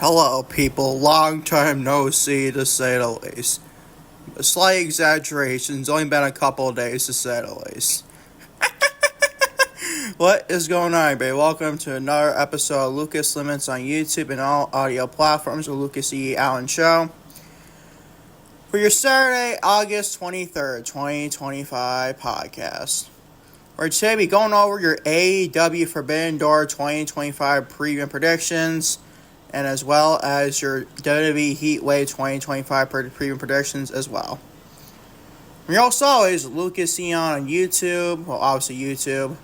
Hello, people. Long time no see, to say the least. A slight exaggeration. It's only been a couple of days, to say the least. What is going on, everybody? Welcome to another episode of Lucas Limits on YouTube and all audio platforms with Lucas E. Allin Show. For your Saturday, August 23rd, 2025 podcast. We're today be going over your AEW Forbidden Door 2025 preview predictions, and as well as your WWE Heatwave 2025 preview predictions as well. We're also always Lucas Eon on YouTube, well obviously YouTube,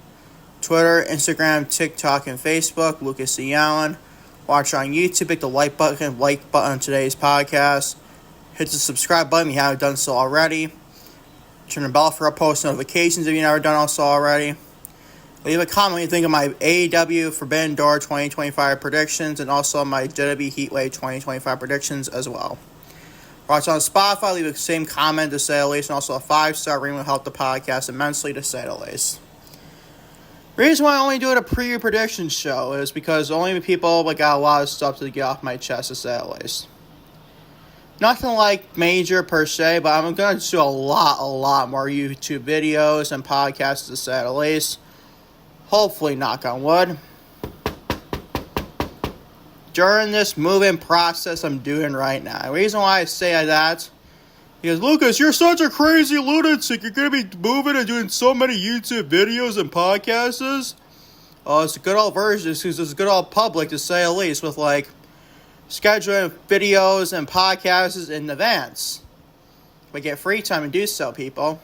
Twitter, Instagram, TikTok, and Facebook, Lucas E. Allen. Watch on YouTube, hit the like button on today's podcast. Hit the subscribe button if you haven't done so already. Turn the bell for post notifications if you've never done so already. Leave a comment what you think of my AEW Forbidden Door 2025 predictions and also my WWE Heatwave 2025 predictions as well. Watch on Spotify, leave the same comment to say the least, and also a 5-star rating will help the podcast immensely to say the least. The reason why I only do a preview prediction show is because only people got a lot of stuff to get off my chest to say the least. Nothing like major per se, but I'm going to do a lot more YouTube videos and podcasts to say the least. Hopefully, knock on wood. During this moving process I'm doing right now. The reason why I say that, because Lucas, you're such a crazy lunatic. You're going to be moving and doing so many YouTube videos and podcasts. Oh, it's a good old version. It's a good old public to say the least with scheduling videos and podcasts in advance. We get free time to do so, people.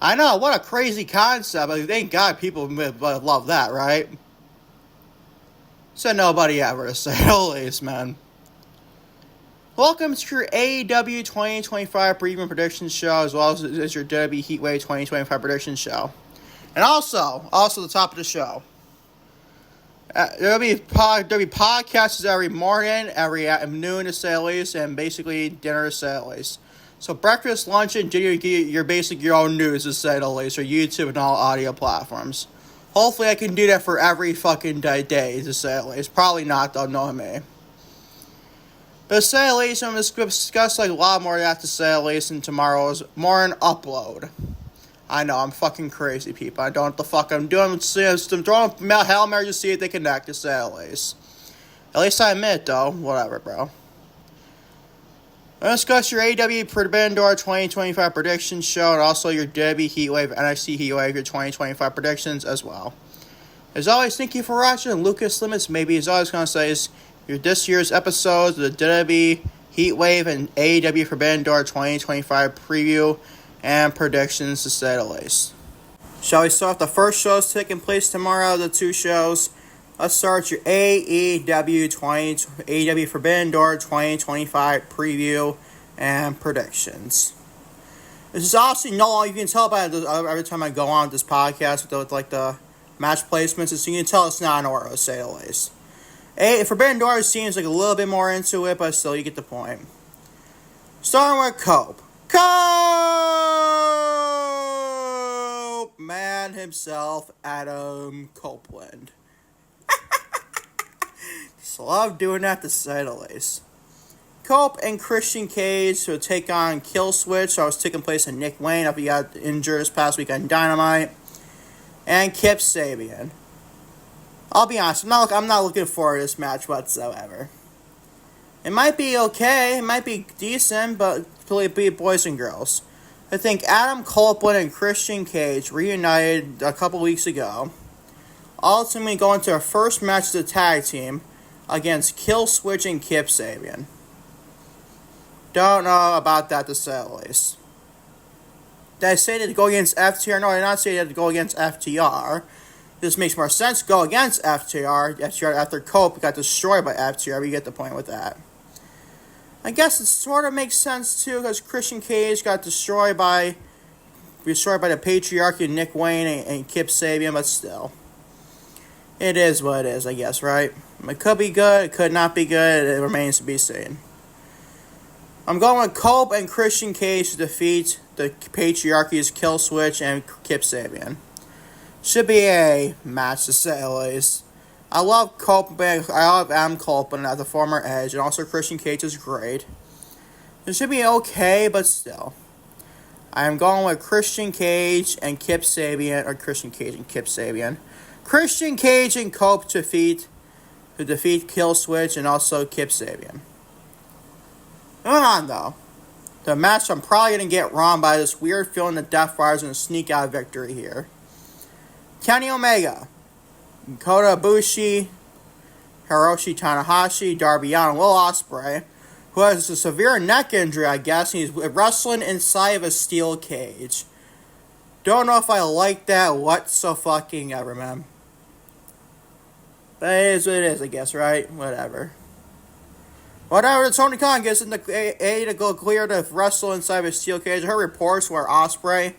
I know, what a crazy concept. Thank God people love that, right? Said nobody ever to say the least, man. Welcome to your AEW 2025 preview predictions show, as well as your WWE Heatwave 2025 predictions show. And also the top of the show. There'll be podcasts every morning, every noon to say the least, and basically dinner to say the least. So breakfast, lunch, and dinner, you're basically your own news to say the least, or YouTube and all audio platforms. Hopefully I can do that for every fucking day to say the least. Probably not, though, knowing me. But to say the least, I'm going to discuss a lot more of that to say the least in tomorrow's morning upload. I know, I'm fucking crazy, people. I don't know what the fuck I'm doing. I'm throwing Hail Mary to see if they connect, to say the least. At least I admit, though. Whatever, bro. I'm going to discuss your AEW Forbidden Door 2025 predictions show and also your WWE Heatwave, NXT Heatwave, your 2025 predictions as well. As always, thank you for watching. Lucas Limits, maybe as always going to say, is your this year's episodes of the WWE Heatwave and AEW Forbidden Door 2025 preview and predictions to say the least. Shall we start with the first shows taking place tomorrow, the two shows? Let's start your AEW Forbidden Door 2025 preview and predictions. This is obviously no longer, you can tell by every time I go on with this podcast with the match placements, so you can tell it's not an order, to say the least. Forbidden Door seems like a little bit more into it, but still you get the point. Starting with Cope. Man himself, Adam Copeland. Just love doing that to say the least. Cope and Christian Cage to take on Killswitch. So I was taking place in Nick Wayne after he got injured this past week on Dynamite. And Kip Sabian. I'll be honest, I'm not looking forward to this match whatsoever. It might be okay, it might be decent, but please be boys and girls. I think Adam Copeland and Christian Cage reunited a couple weeks ago. Ultimately going to our first match of the tag team against Killswitch and Kip Sabian. Don't know about that to say the least. Did I say to go against FTR? No, I did not say they had to go against FTR. This makes more sense to go against FTR. FTR after Cope got destroyed by FTR. You get the point with that. I guess it sort of makes sense too, because Christian Cage got destroyed by the patriarchy of Nick Wayne and Kip Sabian, but still. It is what it is, I guess, right? It could be good, it could not be good, it remains to be seen. I'm going with Cope and Christian Cage to defeat the patriarchy's Killswitch and Kip Sabian. Should be a match to say the least. I love Copeland. I love Adam Copeland as the former Edge, and also Christian Cage is great. It should be okay, but still. I am going with Christian Cage and Kip Sabian, or Christian Cage and Kip Sabian. Christian Cage and Cope to defeat Killswitch and also Kip Sabian. Moving on, though. The match I'm probably going to get wrong by this weird feeling that Death Rider's going to sneak out a victory here. Kenny Omega, Kota Ibushi, Hiroshi Tanahashi, Darby, and Will Ospreay, who has a severe neck injury, I guess, and he's wrestling inside of a steel cage. Don't know if I like that whatsoever, man. But it is what it is, I guess, right? Whatever, Tony Khan gets in the A to go clear to wrestle inside of a steel cage. I heard reports where Ospreay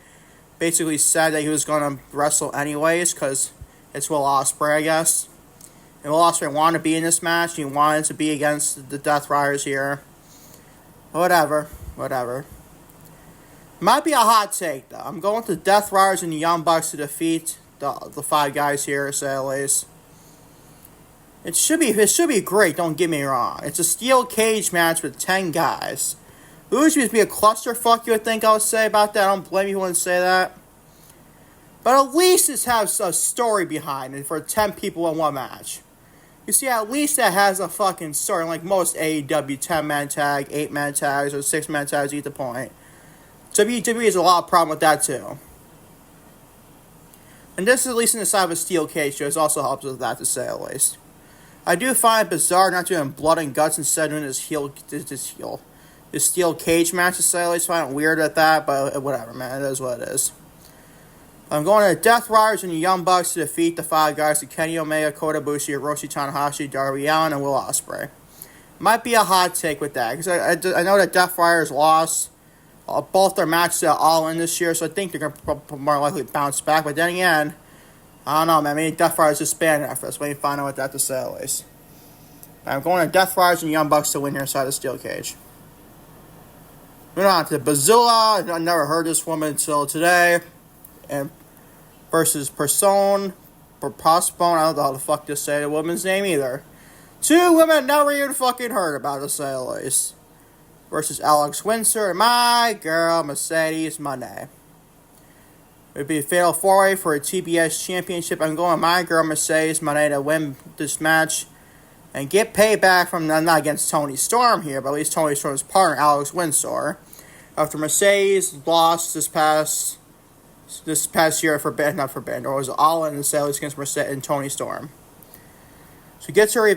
basically said that he was going to wrestle anyways, because it's Will Ospreay, I guess. And Will Ospreay wanted to be in this match. He wanted to be against the Death Riders here. Whatever. Might be a hot take, though. I'm going with the Death Riders and the Young Bucks to defeat the five guys here, to say the least. It should be great, don't get me wrong. It's a steel cage match with 10 guys. It would be a clusterfuck, you would think I would say about that. I don't blame you when you say that. But at least it has a story behind it for 10 people in one match. You see, at least that has a fucking story, like most AEW 10-man tag, 8-man tags, or 6-man tags, you get the point. WWE has a lot of problem with that, too. And this is at least in the side of a steel cage, so it also helps with that, to say at least. I do find it bizarre not doing blood and guts instead of doing this steel cage match, to say at least. I find it weird at that, but whatever, man. It is what it is. I'm going to Death Riders and the Young Bucks to defeat the five guys: to Kenny Omega, Kota Ibushi, Hiroshi Tanahashi, Darby Allin, and Will Ospreay. Might be a hot take with that, because I know that Death Riders lost both their matches at Allin this year, so I think they're going to more likely bounce back. But then again, I don't know, man. Maybe Death Riders disbanded after this. Maybe find out what that to say at least. I'm going to Death Riders and Young Bucks to win here inside the steel cage. Moving on to Bozilla. I never heard this woman until today. And versus Persphone. I don't know how the fuck to say the woman's name either. Two women I never even fucking heard about, to say the least. Versus Alex Windsor and my girl Mercedes Mone. It would be a fatal 4-way for a TBS championship. I'm going with my girl Mercedes Mone to win this match and get payback from, not against Toni Storm here, but at least Toni Storm's partner, Alex Windsor. After Mercedes lost this past year for Forbidden Door, it was Allin and Sales against Mercedes and Toni Storm. So gets her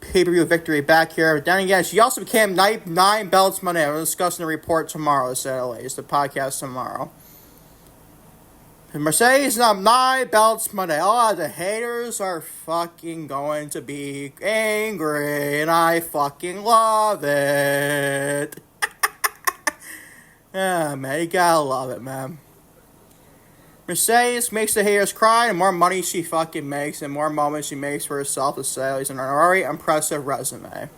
pay-per-view victory back here. But then again, she also became 9 belts Monday. We'll discuss in the report tomorrow, to say the least, the podcast tomorrow. And Mercedes now 9 belts Monday. Oh, the haters are fucking going to be angry, and I fucking love it. Yeah, man, you gotta love it, man. Mercedes makes the haters cry, and more money she fucking makes, and more moments she makes for herself, to say, is an already impressive resume.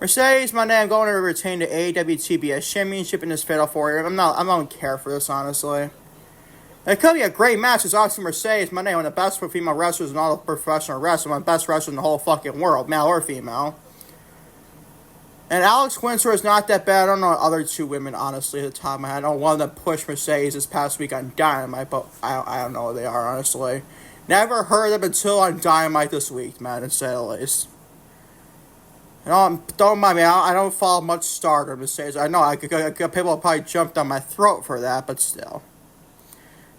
Mercedes, my name, I'm going to retain the AEW TBS Championship in this Fatal 4-way. I don't care for this, honestly. It could be a great match. It's obviously Mercedes, my name, one of the best female wrestlers in all of professional wrestling, one of the best wrestlers in the whole fucking world, male or female. And Alex Windsor is not that bad. I don't know the other two women, honestly, at the top of my head. I don't want to push Mercedes this past week on Dynamite, but I don't know who they are, honestly. Never heard of them until on Dynamite this week, man, to say the least. Don't mind me, I don't follow much Stardom, Mercedes. I know people probably jumped on my throat for that, but still.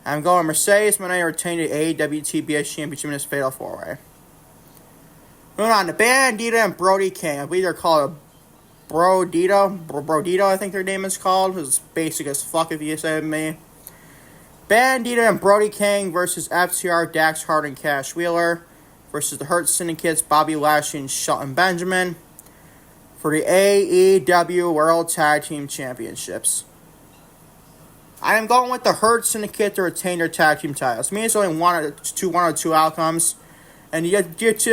I'm going Mercedes, my name, retain the AEW TBS Championship in this Fatal 4-way. Moving on to Bandido and Brody King. I believe they're called Brodito, I think their name is called. It's basic as fuck if you say to me. Bandido and Brody King versus FTR, Dax Hart, and Cash Wheeler versus the Hurt Syndicates, Bobby Lashley and Shelton Benjamin for the AEW World Tag Team Championships. I am going with the Hurt Syndicate to retain their tag team titles. It means only one or two outcomes. And the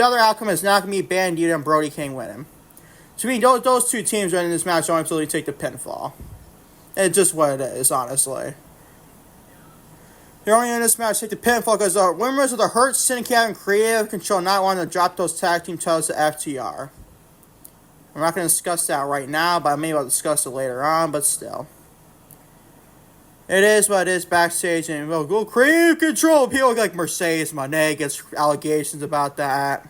other outcome is not going to be Bandido and Brody King winning. To me, those two teams are in this match don't absolutely take the pinfall. It's just what it is, honestly. They're only in this match take the pinfall because the members of the Hurt Syndicate having creative control, not wanting to drop those tag team titles to FTR. I'm not going to discuss that right now, but maybe I'll discuss it later on, but still. It is what it is backstage, and we'll go creative control. People like Mercedes Moné gets allegations about that.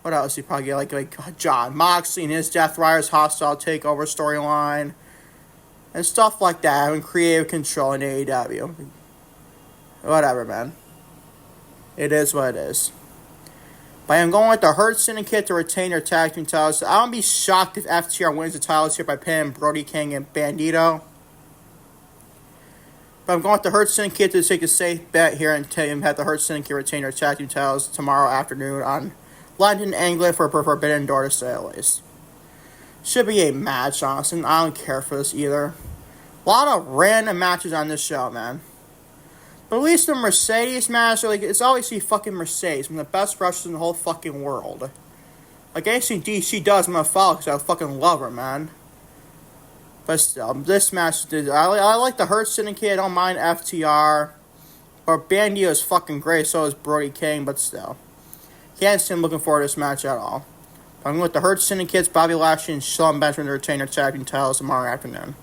What else? You probably get like John Moxley and his Death Riders hostile takeover storyline. And stuff like that, having creative control in AEW. Whatever, man. It is what it is. But I'm going with the Hurt Syndicate to retain their tag team titles. I won't be shocked if FTR wins the titles here by pinning Brody King and Bandido. But I'm going with the Hurt Syndicate to take a safe bet here and have the Hurt Syndicate retain their tag team titles tomorrow afternoon on London, England for Forbidden Door to say the least. Should be a match, honestly. I don't care for this either. A lot of random matches on this show, man. But at least the Mercedes match, it's always the fucking Mercedes, one of the best wrestlers in the whole fucking world. Like anything she does, I'm gonna follow because I fucking love her, man. But still, this match, I like the Hurt Syndicate, I don't mind FTR. But Bandido is fucking great, so is Brody King, but still. Can't see him looking forward to this match at all. But I'm going with the Hurt Syndicates, Bobby Lashley, and Shawn Benjamin to retain their tag team titles tomorrow afternoon.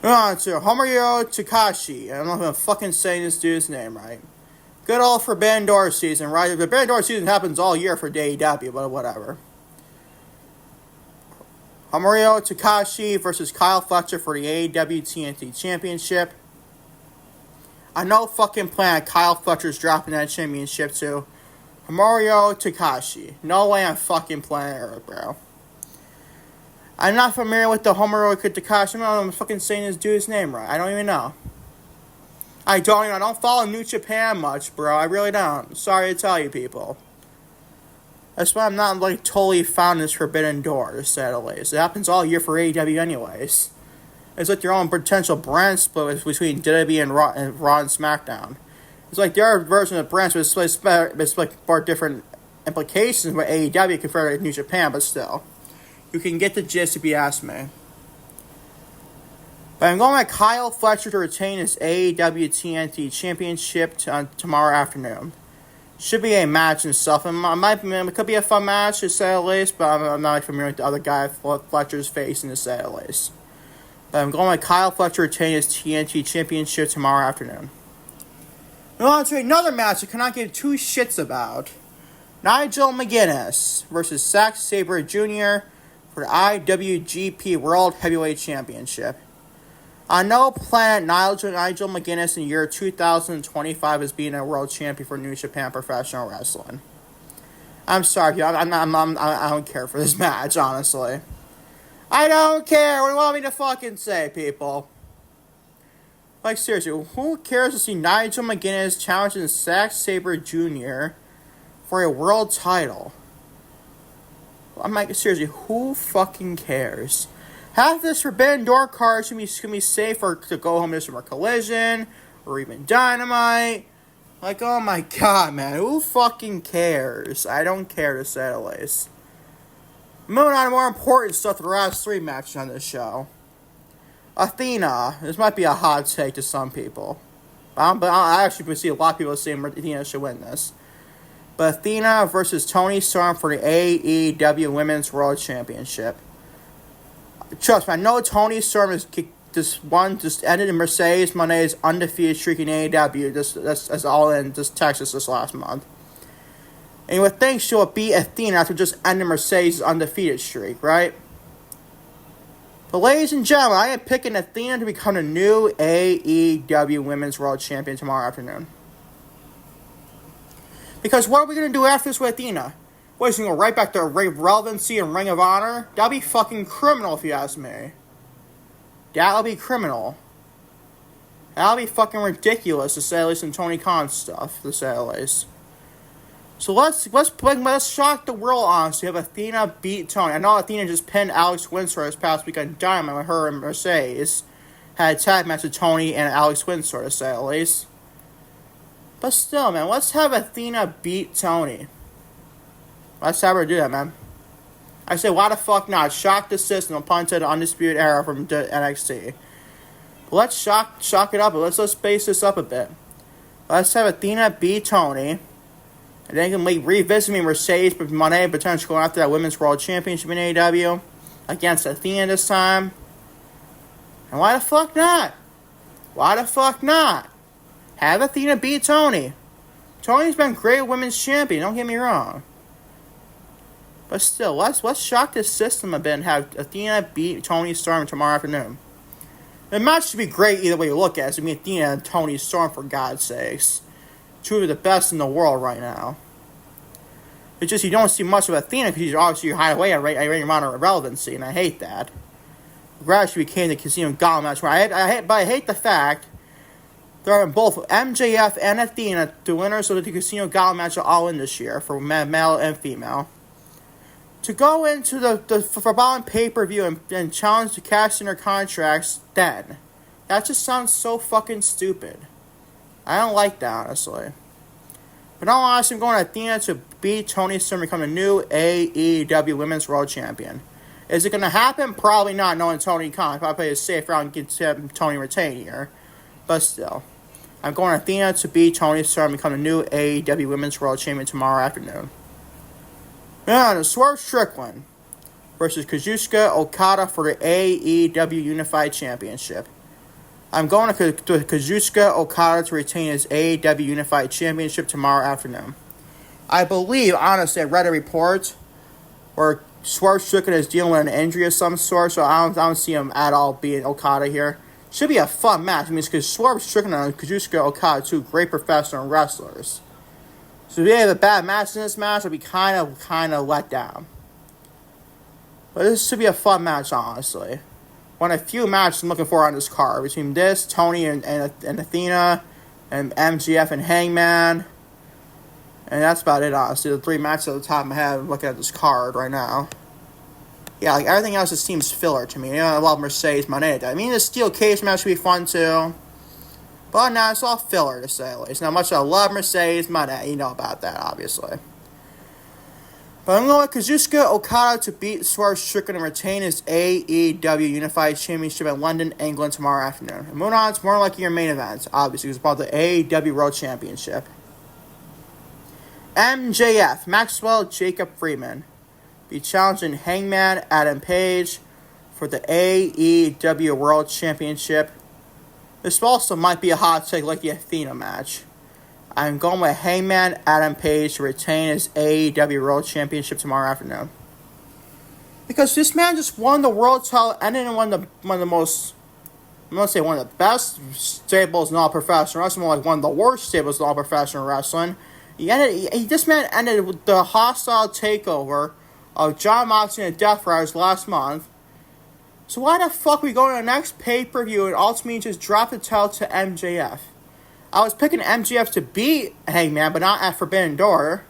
Moving on to Hiromu Takaishi. I don't know if I'm fucking saying this dude's name right. Good old Forbidden Door season, right? The Forbidden Door season happens all year for AEW, but whatever. Hiromu Takaishi versus Kyle Fletcher for the AEW TNT Championship. I know fucking plan Kyle Fletcher's dropping that championship to Hiromu Takaishi. No way I'm fucking playing it, bro. I'm not familiar with the Hiromu Takaishi. I'm fucking saying this dude's name right. I don't even know. I don't follow New Japan much, bro. I really don't. Sorry to tell you, people. That's why I'm not, totally found this Forbidden Door, to say the least. It happens all year for AEW anyways. It's like your own potential brand split between WWE and Raw and SmackDown. It's like there are versions of brands, but it's like for different implications with AEW compared to New Japan, but still. You can get the gist if you ask me. But I'm going with Kyle Fletcher to retain his AEW TNT Championship tomorrow afternoon. Should be a match and stuff. It could be a fun match, to say the least, but I'm not familiar with the other guy Fletcher's facing, to say the least. But I'm going with Kyle Fletcher to retain his TNT Championship tomorrow afternoon. We're on to another match I cannot give two shits about. Nigel McGuinness versus Zack Sabre Jr. for the IWGP World Heavyweight Championship. On no planet Nigel McGuinness in the year 2025 is being a world champion for New Japan Professional Wrestling. I'm sorry, I don't care for this match, honestly. I don't care. What do you want me to fucking say, people? Seriously, who cares to see Nigel McGuinness challenging Zack Sabre Jr. for a world title? Seriously, who fucking cares? Half this Forbidden Door card should be safe to go home to some Collision or even Dynamite. Oh my god, man, who fucking cares? I don't care, to say the least. Moving on to more important stuff for the last three matches on this show. Athena. This might be a hot take to some people. But I actually see a lot of people saying Athena should win this. But Athena versus Toni Storm for the AEW Women's World Championship. Trust me, I know Toni Storm just ended in Mercedes Moné's undefeated streak in AEW. That's all in just Texas this last month. And you would think she would beat Athena after just ending Mercedes' undefeated streak, right? But ladies and gentlemen, I am picking Athena to become the new AEW Women's World Champion tomorrow afternoon. Because what are we going to do after this with Athena? What, is she going to go right back to relevancy and Ring of Honor? That'd be fucking criminal if you ask me. That'll be criminal. That'll be fucking ridiculous, to say the least, in Tony Khan's stuff, to say the least. So let's shock the world, honestly. Have Athena beat Toni. I know Athena just pinned Alex Windsor this past week on Dynamite when her and Mercedes had a tag match with Toni and Alex Windsor, to say the least. But still, man, let's have Athena beat Toni. Let's have her do that, man. I say, why the fuck not? Shock the system, punch to the Undisputed Era from NXT. let's shock it up. Let's space this up a bit. Let's have Athena beat Toni. And then can revisit me Mercedes but Mone potentially going after that Women's World Championship in AEW against Athena this time. And why the fuck not? Why the fuck not? Have Athena beat Toni. Toni's been great women's champion, don't get me wrong. But still, let's shock this system a bit and have Athena beat Toni Storm tomorrow afternoon. The match should be great either way you look at it. It's going to be Athena and Toni Storm, for God's sakes. Two of the best in the world right now. It's just you don't see much of Athena because she's obviously hiding away at a great amount of irrelevancy, and I hate that. Glad she became the Casino Gauntlet match. But I hate the fact that both MJF and Athena, the winners of the Casino Gauntlet match, are all in this year for male and female. To go into the forbidden pay-per-view and challenge to cash in their contracts then. That just sounds so fucking stupid. I don't like that, honestly. But all honestly, I'm going to Athena to beat Toni Storm and become the new AEW Women's World Champion. Is it going to happen? Probably not, knowing Tony Khan. Probably play a safe route and get Toni retain here. But still. I'm going to Athena to beat Toni Storm and become the new AEW Women's World Champion tomorrow afternoon. And Swerve Strickland versus Kazuchika Okada for the AEW Unified Championship. I'm going to Kazuchika Okada to retain his AEW Unified Championship tomorrow afternoon. I believe, honestly, I read a report where Swerve Strickland is dealing with an injury of some sort, so I don't see him at all being Okada here. Should be a fun match. I mean, because Swerve Strickland and Kazuchika Okada, two great professional wrestlers. So if we have a bad match in this match, I'll be kind of let down. But this should be a fun match, honestly. One of the few matches I'm looking for on this card. Between this, Toni and Athena, and MGF and Hangman. And that's about it, honestly. The three matches at the top of my head, I'm looking at this card right now. Yeah, like everything else just seems filler to me. You know, I love Mercedes Mone. I mean, the steel cage match should be fun too. But now it's all filler, to say the least. Not much I love Mercedes Mone. You know about that, obviously. But I'm going with Kazuchika Okada to beat Swerve Strickland and retain his AEW Unified Championship in London, England tomorrow afternoon. And moving on, it's more like your main event, obviously, because it's about the AEW World Championship. MJF, Maxwell Jacob Freeman, be challenging Hangman Adam Page for the AEW World Championship. This also might be a hot take like the Athena match. I'm going with Hangman Adam Page to retain his AEW World Championship tomorrow afternoon. Because this man just won the world title and then one of the most, I'm going to say one of the best stables in all professional wrestling, more like one of the worst stables in all professional wrestling. This man ended with the hostile takeover of Jon Moxley and Death Riders last month. So why the fuck we go to the next pay-per-view and ultimately just drop the title to MJF? I was picking MJF to beat Hangman, but not at Forbidden Door.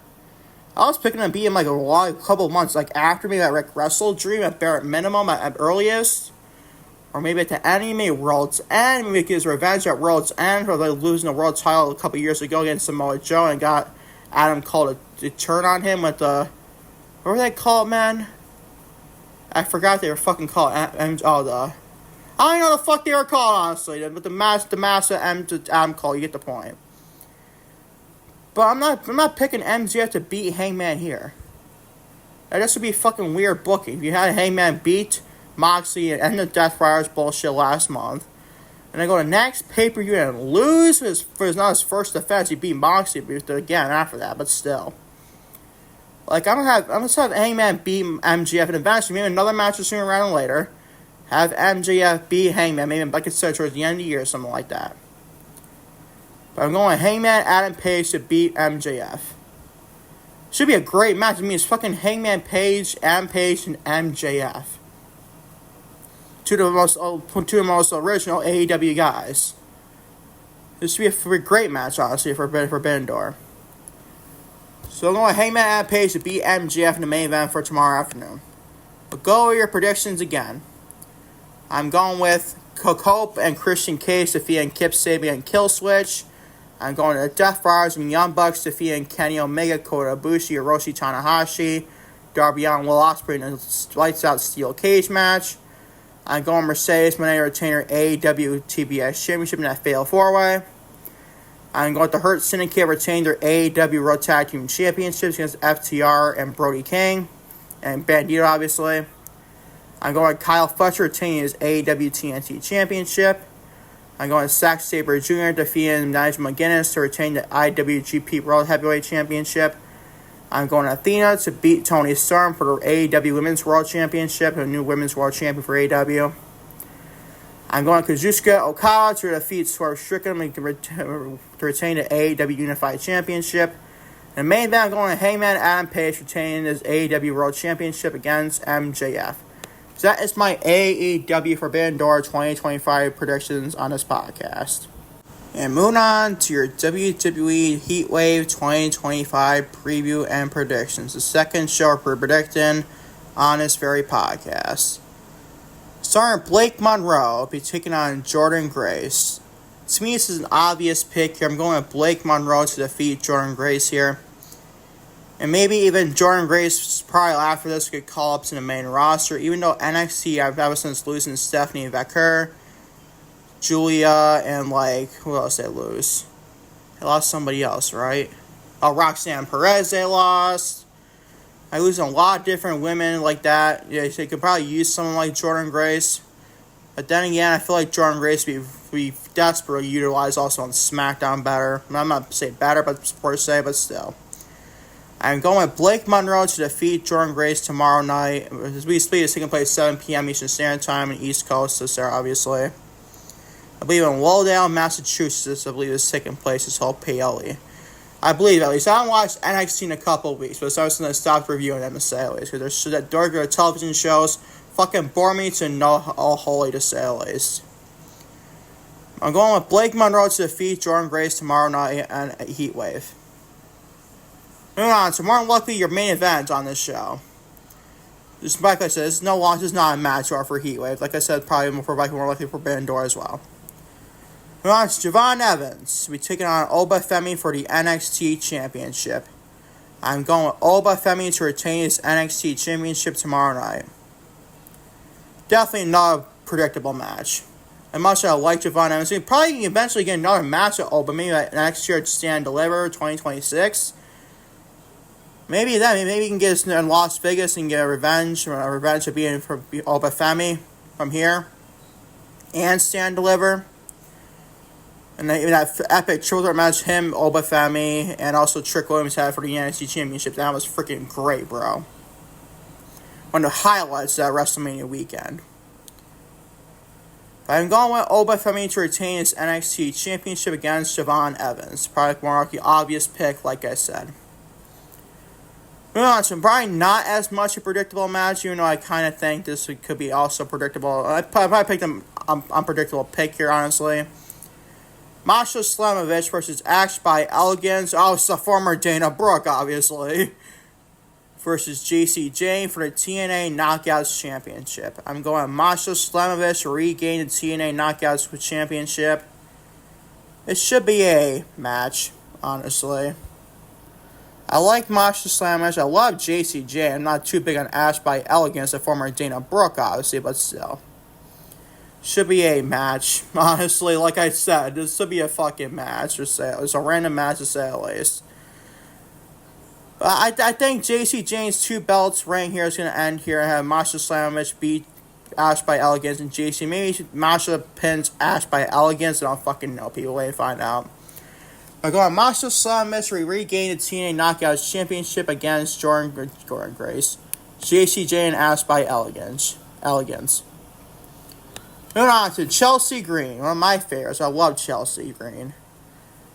I was picking him to beat him like a couple of months, like after maybe at Wrestle Dream at bare minimum at earliest. Or maybe at the end, maybe World's End. Maybe get his revenge at World's End for losing the world title a couple years ago against Samoa Joe and got Adam Cole to turn on him with the... What were they called, man? I forgot they were fucking called... I don't even know what the fuck they were called, honestly. But the master Adam Cole, you get the point. But I'm not picking MJF to beat Hangman here. That just would be fucking weird booking. If you had Hangman beat Moxley and end the Death Riders bullshit last month, and then go to next pay-per-view and lose for his first defense, he beat Moxley again after that, but still. Like, I'm gonna have Hangman beat MJF and eventually maybe another match sooner rather than later. Have MJF beat Hangman, maybe like I said, towards the end of the year or something like that. But I'm going Hangman Adam Page to beat MJF. Should be a great match. I mean, it's fucking Hangman Page, Adam Page, and MJF. Two of the most original AEW guys. This should be a great match, honestly, for Forbidden Door. So I'm going Hangman Adam Page to beat MJF in the main event for tomorrow afternoon. But go over your predictions again. I'm going with Cope and Christian Cage defeating Kip Sabian and Killswitch. I'm going to the Death Riders and Young Bucks defeating Kenny Omega, Kota Ibushi, Hiroshi Tanahashi, Darby and Will Ospreay in a lights out steel cage match. I'm going Mercedes Moné retainer AEW TBS Championship in that Fatal 4-Way. I'm going to Hurt Syndicate retain their AEW World Tag Team Championships against FTR and Brody King. And Bandido, obviously. I'm going Kyle Fletcher retaining his AEW TNT Championship. I'm going Zack Sabre Jr. defeating Nigel McGuinness to retain the IWGP World Heavyweight Championship. I'm going Athena to beat Toni Storm for the AEW Women's World Championship, a new Women's World Champion for AEW. I'm going Kazuchika Okada to defeat Swerve Strickland to retain the AEW Unified Championship. And main event, I'm going to Hangman Adam Page retaining his AEW World Championship against MJF. So that is my AEW Forbidden Door 2025 predictions on this podcast. And moving on to your WWE Heatwave 2025 preview and predictions. The second show we're predicting on this very podcast. Starring Blake Monroe will be taking on Jordan Grace. To me, this is an obvious pick here. I'm going with Blake Monroe to defeat Jordan Grace here. And maybe even Jordan Grace, probably after this, could call up to the main roster. Even though NXT, ever since losing Stephanie Vaquer, Julia, and who else they lose? They lost somebody else, right? Oh, Roxanne Perez they lost. I lose a lot of different women like that. Yeah, they could probably use someone like Jordan Grace. But then again, I feel like Jordan Grace would be desperately utilized also on SmackDown better. I'm not saying better, but per se, but still. I'm going with Blake Monroe to defeat Jordan Grace tomorrow night. As we speak, it's taking place 7 p.m. Eastern Standard Time in East Coast, so there, obviously. I believe in Lowdale, Massachusetts, I believe is taking place this whole PLE. I believe, at least. I haven't watched NXT in a couple of weeks, but I was going to stop reviewing them to say at least, because their regular television shows fucking bore me to no holy to say at least. I'm going with Blake Monroe to defeat Jordan Grace tomorrow night and Heatwave. Moving on to more than likely your main event on this show. Like I said, this is not a match for Heatwave. Like I said, probably more likely for Forbidden Door as well. Moving on to Javon Evans. We're taking on Oba Femi for the NXT Championship. I'm going with Oba Femi to retain his NXT Championship tomorrow night. Definitely not a predictable match. I must have liked Javon Evans. We'll probably eventually get another match at Oba. Maybe next year at Stand Deliver 2026. Maybe that. Maybe he can get us in Las Vegas and get a revenge of being for Oba Femi from here. And Stand Deliver. And then even that epic triple match him, Oba Femi, and also Trick Williams had for the NXT Championship. That was freaking great, bro. One of the highlights of that WrestleMania weekend. But I'm going with Oba Femi to retain his NXT Championship against Javon Evans. Probably more like the obvious pick, like I said. Moving on, so probably not as much a predictable match, even though I kind of think this could be also predictable. I probably picked an unpredictable pick here, honestly. Masha Slamovich versus Axe by Elegance. Oh, it's the former Dana Brooke, obviously. Versus JC Jane for the TNA Knockouts Championship. I'm going Masha Slamovich to regain the TNA Knockouts Championship. It should be a match, honestly. I like Masha Slamovich. I love JC Jane. I'm not too big on Ash by Elegance, the former Dana Brooke, obviously, but still. Should be a match, honestly. Like I said, this should be a fucking match, or say it's a random match to say at least. I think JC Jane's 2 belts reign here is going to end here and have Masha Slamovich beat Ash by Elegance and JC. Maybe Masha pins Ash by Elegance. I don't fucking know. People wait to find out. We're going Masha Slamovich to regain the TNA Knockouts Championship against Jordan Grace. JC Jane and Ash by Elegance. Moving on to Chelsea Green, one of my favorites. I love Chelsea Green.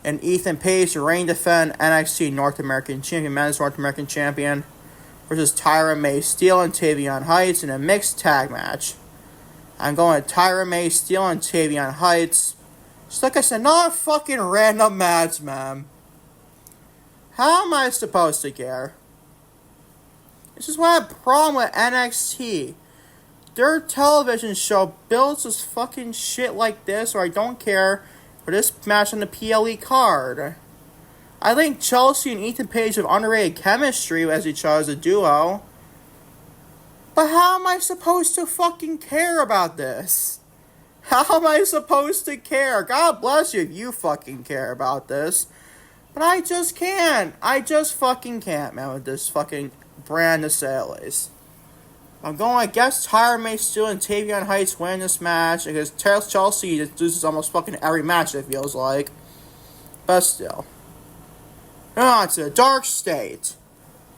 And Ethan Page to reign defend NXT North American Champion, Men's North American Champion, versus Tyra May Steele and Tavion Heights in a mixed tag match. I'm going with Tyra May Steele and Tavion Heights. Just like I said, not a fucking random match, man. How am I supposed to care? This is what I have a problem with NXT. Their television show builds this fucking shit like this, or I don't care for this match on the PLE card. I think Chelsea and Ethan Page have underrated chemistry as each other as a duo. But how am I supposed to fucking care about this? How am I supposed to care? God bless you if you fucking care about this. But I just can't. I just fucking can't, man, with this fucking brand of Sales. I'm going, I guess Tyra May still and Tavion Heights win this match, because Chelsea just loses almost fucking every match, it feels like. But still. Moving on to the Dark State.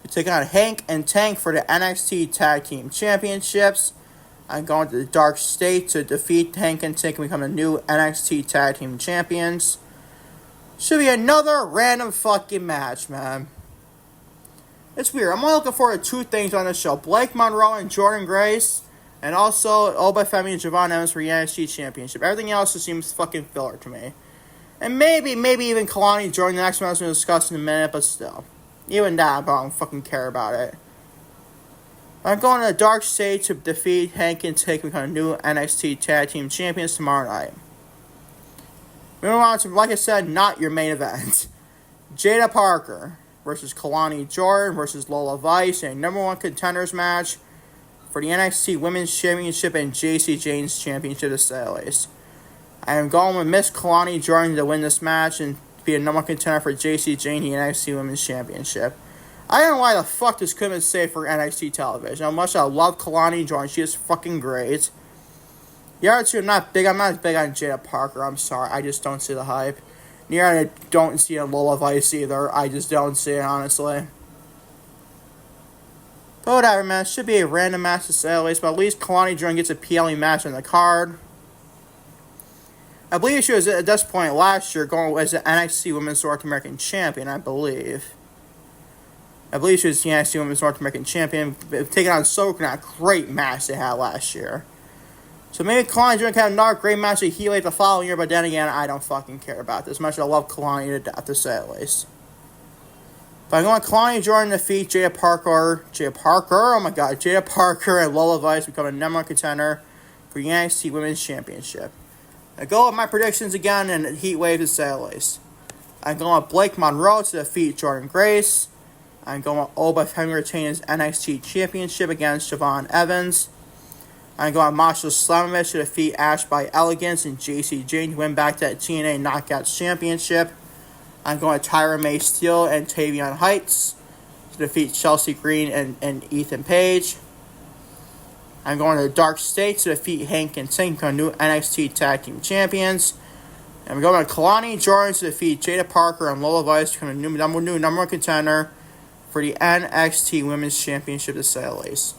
We're taking on Hank and Tank for the NXT Tag Team Championships. I'm going to the Dark State to defeat Hank and Tank and become the new NXT Tag Team Champions. Should be another random fucking match, man. It's weird. I'm only looking forward to two things on this show. Blake Monroe and Jordan Grace. And also Oba Femi and Javon Evans for the NXT Championship. Everything else just seems fucking filler to me. And maybe even Kalani joining the next match we'll discuss in a minute, but still. Even that, but I don't fucking care about it. I'm going to the Dark State to defeat Hank and Tank and become a new NXT Tag Team Champions tomorrow night. Moving on to, like I said, not your main event. Jada Parker versus Kalani Jordan versus Lola Vice in a number one contenders match for the NXT Women's Championship and JC Jane's Championship of Sales. I am going with Miss Kalani Jordan to win this match and be a number one contender for JC Jane, the NXT Women's Championship. I don't know why the fuck this couldn't be saved for NXT television. How much I love Kalani Jordan. She is fucking great. The other two, I'm not as big on Jada Parker. I'm sorry. I just don't see the hype. Neither I don't see a Lola Vice either. I just don't see it, honestly. But whatever, man. It should be a random match to say at least. But at least Kalani Jordan gets a PLE match on the card. I believe she was at this point last year going as the NXT Women's North American Champion, I believe. I believe she was the NXT Women's North American Champion, taking on Soak in a great match they had last year. So maybe Kalani Jordan can have another great match at Heatwave the following year, but then again, I don't fucking care about this much. I love Kalani to death, to say at least. But I'm going Kalani Jordan to defeat Jada Parker, Jada Parker and Lola Vice become a number one contender for the NXT Women's Championship. I go with my predictions again in Heatwave to say at least. I'm going with Blake Monroe to defeat Jordan Grace. I'm going with Oba Femi retain his NXT Championship against Javon Evans. I'm going with Masha Slamovich to defeat Ash by Elegance and JC Jane to win back that TNA Knockouts Championship. I'm going with Tyra May Steele and Tavion Heights to defeat Chelsea Green and Ethan Page. I'm going to the Dark State to defeat Hank and Tank, new NXT Tag Team Champions. And we're going to Kalani Jordan to defeat Jada Parker and Lola Vice, become a new number one contender for the NXT Women's Championship to say the least.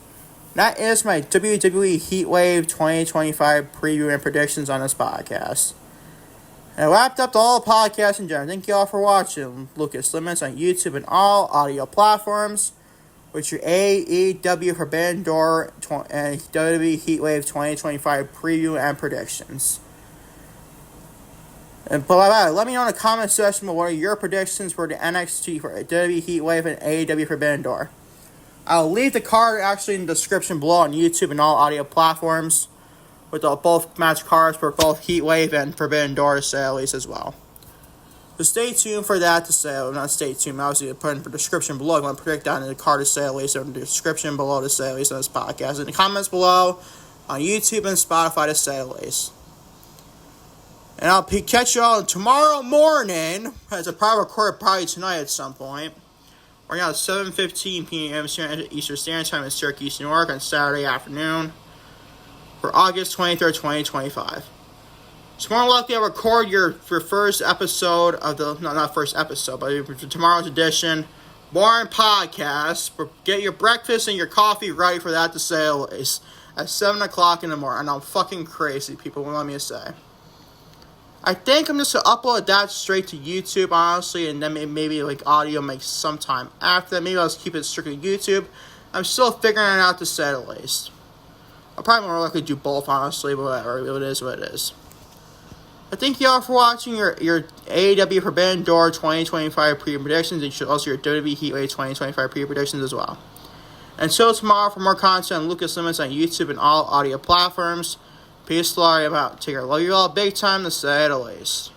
That is my WWE Heatwave 2025 preview and predictions on this podcast. And I wrapped up all the podcasts in general. Thank you all for watching. Lucas Limits on YouTube and all audio platforms, with your AEW Forbidden Door and WWE Heatwave 2025 preview and predictions. And let me know in the comment section what are your predictions for the NXT for WWE Heatwave and AEW Forbidden Door. I'll leave the card actually in the description below on YouTube and all audio platforms, with both match cards for both Heatwave and Forbidden Door to say at least as well. So stay tuned for that to say, not stay tuned, obviously put in the description below. I'm going to predict that in the card to say at least, or in the description below to say at least on this podcast. In the comments below on YouTube and Spotify to say at least. And I'll catch you all tomorrow morning, as a probably record probably tonight at some point. We're now at 7:15 p.m. Eastern Standard Time in Syracuse, New York on Saturday afternoon for August 23rd, 2025. So more likely I'll record your first episode of the, not first episode, but for tomorrow's edition, Boring Podcast. Get your breakfast and your coffee ready for that to say at least at 7 o'clock in the morning. And I'm fucking crazy, people, what let me say. I think I'm just going to upload that straight to YouTube, honestly, and then maybe like audio makes some time after that. Maybe I'll just keep it strictly YouTube. I'm still figuring it out to say at least. I'll probably more likely do both, honestly, but whatever. It is what it is. I thank you all for watching your AEW Forbidden Door 2025 pre-predictions, and also your WWE Heatwave 2025 pre-predictions as well. Until tomorrow, for more content on Lucas Limits on YouTube and all audio platforms. Peace, love, I'm out. Take care. Love you all big time to say it at least.